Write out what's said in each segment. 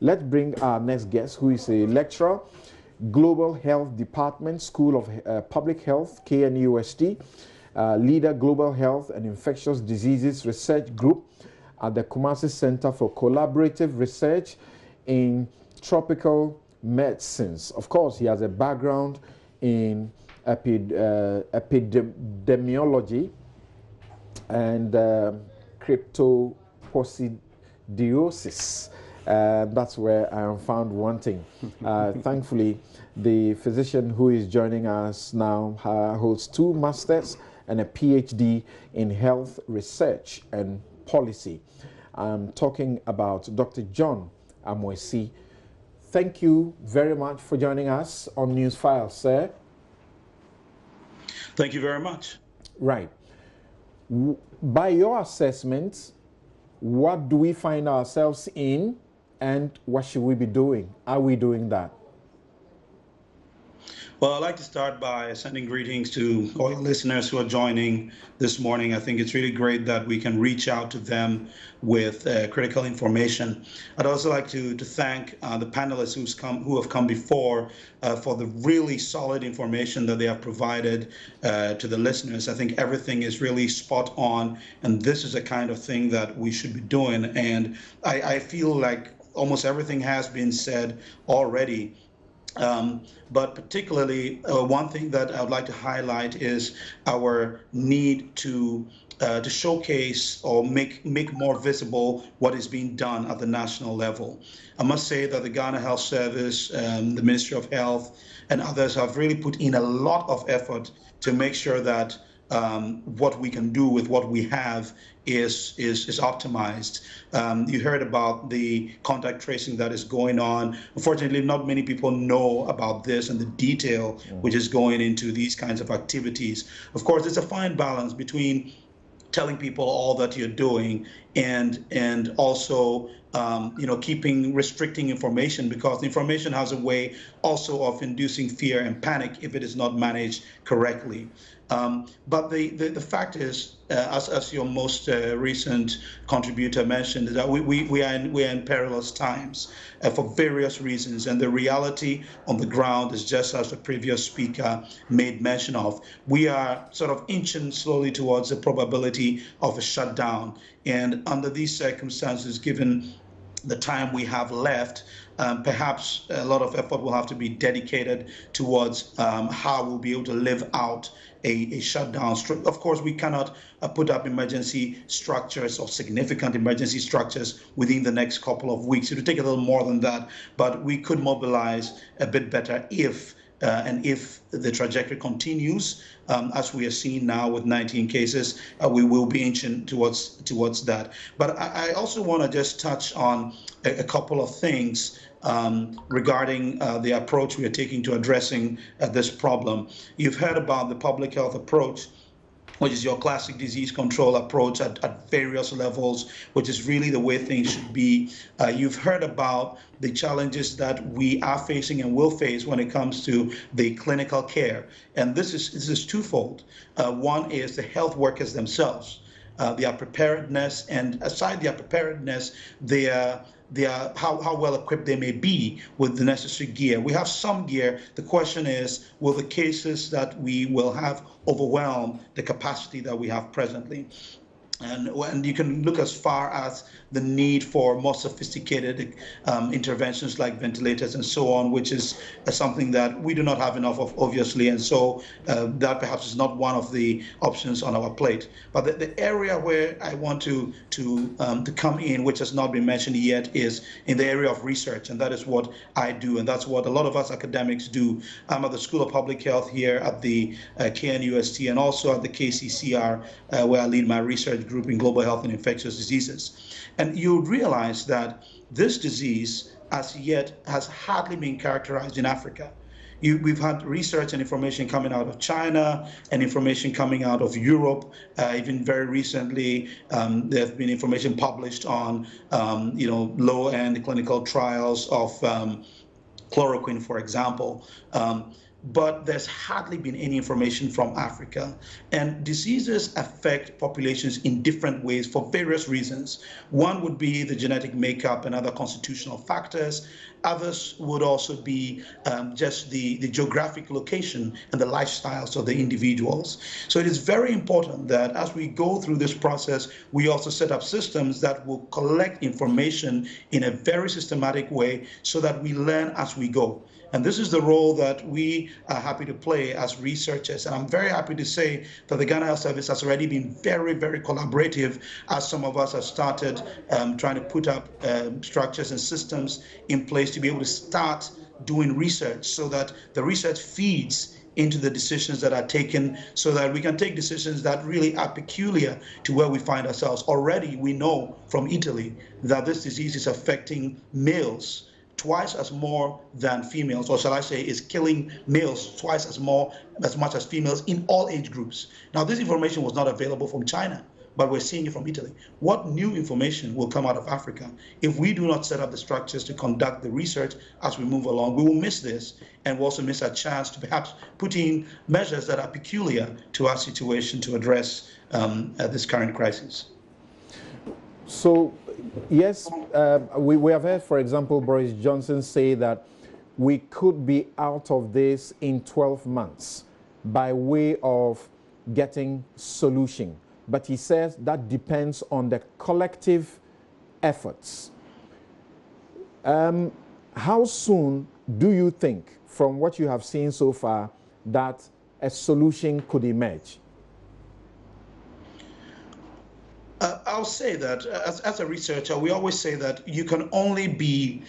Let's bring our next guest, who is a lecturer, Global Health Department, School of Public Health, KNUST, leader Global Health and Infectious Diseases Research Group at the Kumasi Center for Collaborative Research in Tropical Medicines. Of course, he has a background in epidemiology and cryptococcidiosis. That's where I am found wanting. Thankfully, the physician who is joining us now holds 2 masters and a PhD in health research and policy. I'm talking about Dr. John Amuasi. Thank you very much for joining us on Newsfile, sir. Thank you very much. Right. By your assessment, what do we find ourselves in, and what should we be doing? Are we doing that? Well, I'd like to start by sending greetings to all your listeners who are joining this morning. I think it's really great that we can reach out to them with critical information. I'd also like to thank the panelists who have come before for the really solid information that they have provided to the listeners. I think everything is really spot on, and this is the kind of thing that we should be doing. And I feel like almost everything has been said already. But particularly, one thing that I would like to highlight is our need to showcase or make more visible what is being done at the national level. I must say that the Ghana Health Service, the Ministry of Health, and others have really put in a lot of effort to make sure that what we can do with what we have is optimized. You heard about the contact tracing that is going on. Unfortunately, not many people know about this and the detail which is going into these kinds of activities. Of course, it's a fine balance between telling people all that you're doing and also restricting information, because information has a way also of inducing fear and panic if it is not managed correctly. But the fact is, as your most recent contributor mentioned, is that we are in perilous times for various reasons. And the reality on the ground is just as the previous speaker made mention of. We are sort of inching slowly towards the probability of a shutdown. And under these circumstances, given the time we have left, perhaps a lot of effort will have to be dedicated towards how we'll be able to live out a shutdown. Of course, we cannot put up emergency structures or significant emergency structures within the next couple of weeks. It will take a little more than that, but we could mobilize a bit better if the trajectory continues, as we are seeing now with 19 cases, we will be inching towards that. But I also want to just touch on a couple of things regarding the approach we are taking to addressing this problem. You've heard about the public health approach, which is your classic disease control approach at various levels, which is really the way things should be. You've heard about the challenges that we are facing and will face when it comes to the clinical care. And this is twofold. One is the health workers themselves, their preparedness, and aside their preparedness, how well equipped they may be with the necessary gear. We have some gear. The question is, will the cases that we will have overwhelm the capacity that we have presently? And you can look as far as the need for more sophisticated interventions like ventilators and so on, which is something that we do not have enough of, obviously, and so that perhaps is not one of the options on our plate. But the area where I want to come in, which has not been mentioned yet, is in the area of research, and that is what I do, and that's what a lot of us academics do. I'm at the School of Public Health here at the KNUST and also at the KCCR, where I lead my research group in global health and infectious diseases. And you realize that this disease as yet has hardly been characterized in Africa. We've had research and information coming out of China and information coming out of Europe. Even very recently, there have been information published on low-end clinical trials of chloroquine, for example. but there's hardly been any information from Africa. And diseases affect populations in different ways for various reasons. One would be the genetic makeup and other constitutional factors. Others would also be just the geographic location and the lifestyles of the individuals. So it is very important that as we go through this process, we also set up systems that will collect information in a very systematic way so that we learn as we go. And this is the role that we are happy to play as researchers. And I'm very happy to say that the Ghana Health Service has already been very, very collaborative, as some of us have started trying to put up structures and systems in place to be able to start doing research so that the research feeds into the decisions that are taken so that we can take decisions that really are peculiar to where we find ourselves. Already we know from Italy that this disease is affecting males twice as more than females, or shall I say is killing males twice as much as females in all age groups. Now, this information was not available from China, but we're seeing it from Italy. What new information will come out of Africa? If we do not set up the structures to conduct the research as we move along, we will miss this, and we'll also miss our chance to perhaps put in measures that are peculiar to our situation to address this current crisis. So, yes, we have heard, for example, Boris Johnson say that we could be out of this in 12 months by way of getting solution. But he says that depends on the collective efforts. How soon do you think, from what you have seen so far, that a solution could emerge? I'll say that as a researcher, we always say that you can only be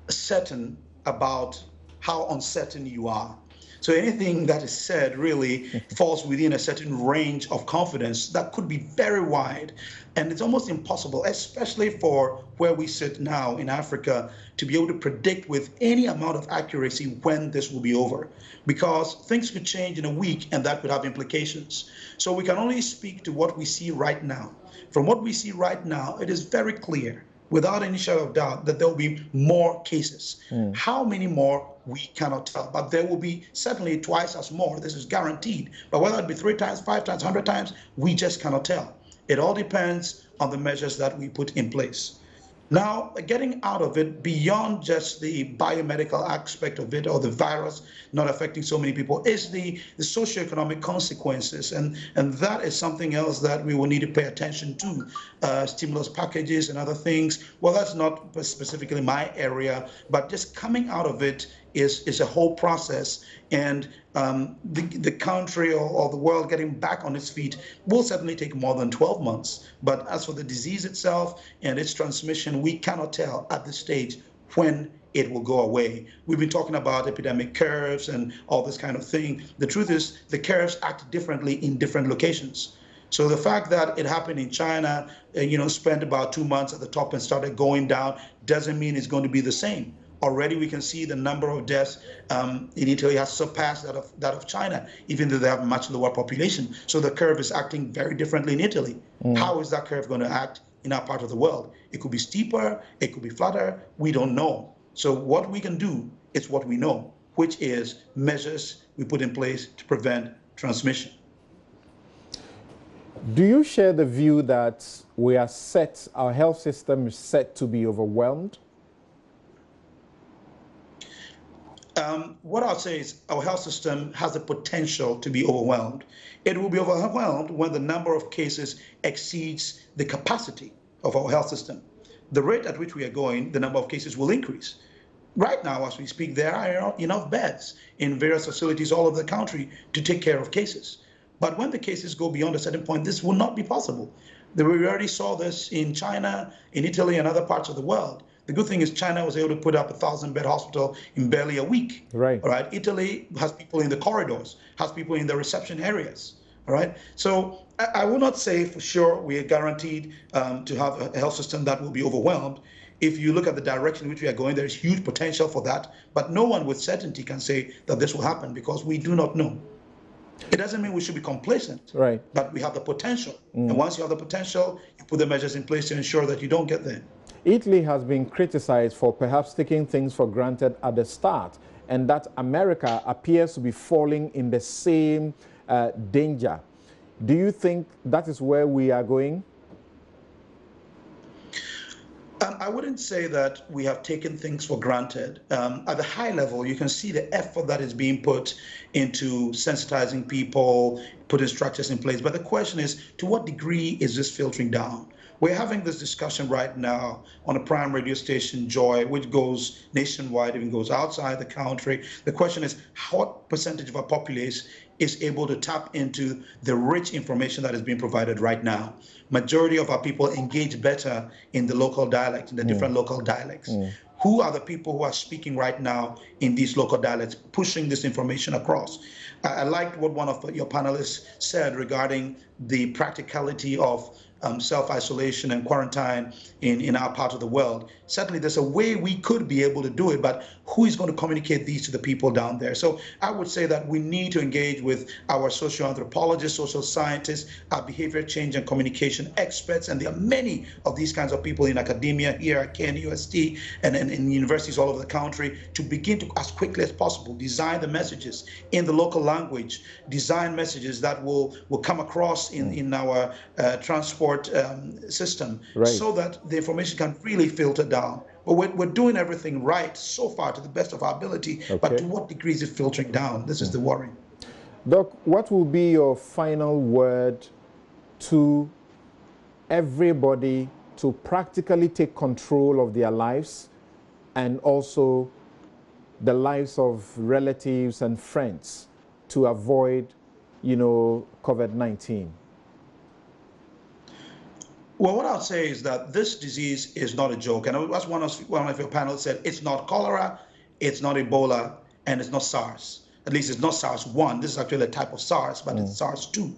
certain about how uncertain you are. So anything that is said really falls within a certain range of confidence that could be very wide. And it's almost impossible, especially for where we sit now in Africa, to be able to predict with any amount of accuracy when this will be over, because things could change in a week and that could have implications. So we can only speak to what we see right now. From what we see right now, it is very clear, without any shadow of doubt, that there will be more cases. How many more, we cannot tell, but there will be certainly twice as more. This is guaranteed. But whether it be 3 times, 5 times, 100 times, we just cannot tell. It all depends on the measures that we put in place. Now, getting out of it beyond just the biomedical aspect of it or the virus not affecting so many people is the socioeconomic consequences. And that is something else that we will need to pay attention to. Stimulus packages and other things. Well, that's not specifically my area, but just coming out of it is a whole process. And the country or the world getting back on its feet will certainly take more than 12 months. But as for the disease itself and its transmission, we cannot tell at this stage when it will go away. We've been talking about epidemic curves and all this kind of thing. The truth is the curves act differently in different locations. So the fact that it happened in China, spent about 2 months at the top and started going down, doesn't mean it's going to be the same. Already we can see the number of deaths in Italy has surpassed that of China, even though they have a much lower population. So the curve is acting very differently in Italy. How is that curve going to act in our part of the world? It could be steeper, it could be flatter, we don't know. So what we can do is what we know, which is measures we put in place to prevent transmission. Do you share the view that our health system is set to be overwhelmed? What I'll say is our health system has the potential to be overwhelmed. It will be overwhelmed when the number of cases exceeds the capacity of our health system. The rate at which we are going, the number of cases will increase. Right now, as we speak, there are enough beds in various facilities all over the country to take care of cases. But when the cases go beyond a certain point, this will not be possible. We already saw this in China, in Italy, and other parts of the world. The good thing is China was able to put up a 1,000-bed hospital in barely a week. Right. All right. Italy has people in the corridors, has people in the reception areas. All right. So I will not say for sure we are guaranteed to have a health system that will be overwhelmed. If you look at the direction in which we are going, there is huge potential for that. But no one with certainty can say that this will happen because we do not know. It doesn't mean we should be complacent, right? But we have the potential. And once you have the potential, you put the measures in place to ensure that you don't get there. Italy has been criticized for perhaps taking things for granted at the start and that America appears to be falling in the same danger. Do you think that is where we are going? I wouldn't say that we have taken things for granted. At the high level, you can see the effort that is being put into sensitizing people, putting structures in place. But the question is, to what degree is this filtering down? We're having this discussion right now on a prime radio station, Joy, which goes nationwide, even goes outside the country. The question is, what percentage of our populace is able to tap into the rich information that is being provided right now? Majority of our people engage better in the local dialect, in the different local dialects. Who are the people who are speaking right now in these local dialects, pushing this information across? I liked what one of your panelists said regarding the practicality of self-isolation and quarantine in our part of the world. Certainly there's a way we could be able to do it, but who is going to communicate these to the people down there? So I would say that we need to engage with our socio-anthropologists, social scientists, our behavior change and communication experts, and there are many of these kinds of people in academia here at KNUST and in universities all over the country to begin to, as quickly as possible, design the messages in the local language, design messages that will come across in our transport system, right, so that the information can really filter down. But we're doing everything right so far to the best of our ability, okay, but to what degree is it filtering down? This is the worry. Doc, what will be your final word to everybody to practically take control of their lives and also the lives of relatives and friends to avoid, COVID-19? Well, what I'll say is that this disease is not a joke. And as one of your panelists said, it's not cholera, it's not Ebola, and it's not SARS. At least it's not SARS-1. This is actually a type of SARS, but it's SARS-2.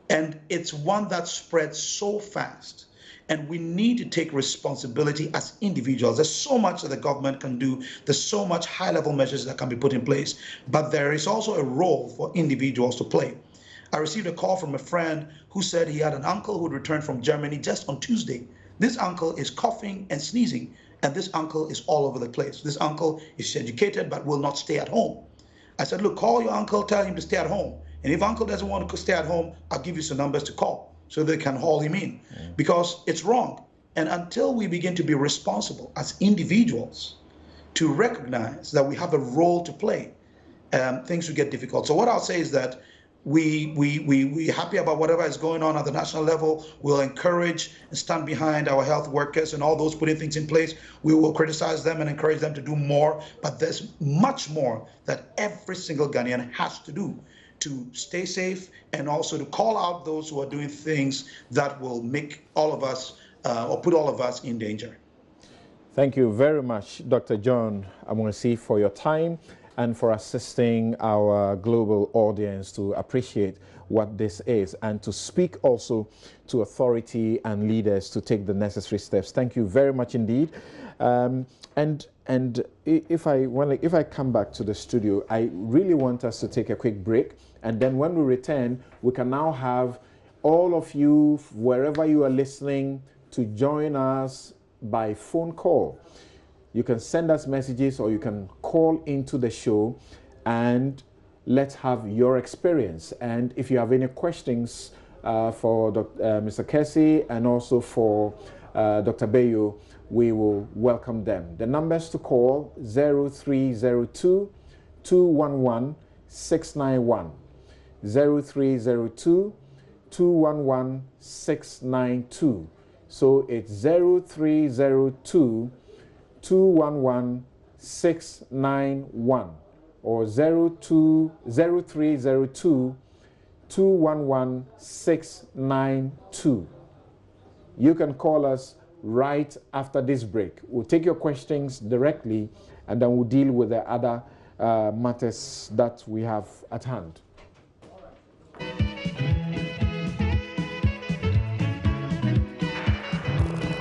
And it's one that spreads so fast. And we need to take responsibility as individuals. There's so much that the government can do. There's so much high-level measures that can be put in place. But there is also a role for individuals to play. I received a call from a friend who said he had an uncle who had returned from Germany just on Tuesday. This uncle is coughing and sneezing, and this uncle is all over the place. This uncle is educated but will not stay at home. I said, look, call your uncle, tell him to stay at home. And if uncle doesn't want to stay at home, I'll give you some numbers to call so they can haul him in, because it's wrong. And until we begin to be responsible as individuals to recognize that we have a role to play, things will get difficult. So what I'll say is that we're happy about whatever is going on at the national level. We'll encourage and stand behind our health workers and all those putting things in place. We will criticize them and encourage them to do more, but there's much more that every single Ghanaian has to do to stay safe and also to call out those who are doing things that will make all of us or put all of us in danger. Thank you very much, Dr. John Amuasi, for your time and for assisting our global audience to appreciate what this is and to speak also to authority and leaders to take the necessary steps. Thank you very much indeed. And if I come back to the studio, I really want us to take a quick break, and then when we return, we can now have all of you, wherever you are listening, to join us by phone call. You can send us messages or you can call into the show and let's have your experience. And if you have any questions for Mr. Kessie and also for Dr. Bayo, we will welcome them. The numbers to call 0302 211 691, 0302 211 692. So it's 0302 211 691 or 0302 211 692. You can call us right after this break. We'll take your questions directly and then we'll deal with the other matters that we have at hand.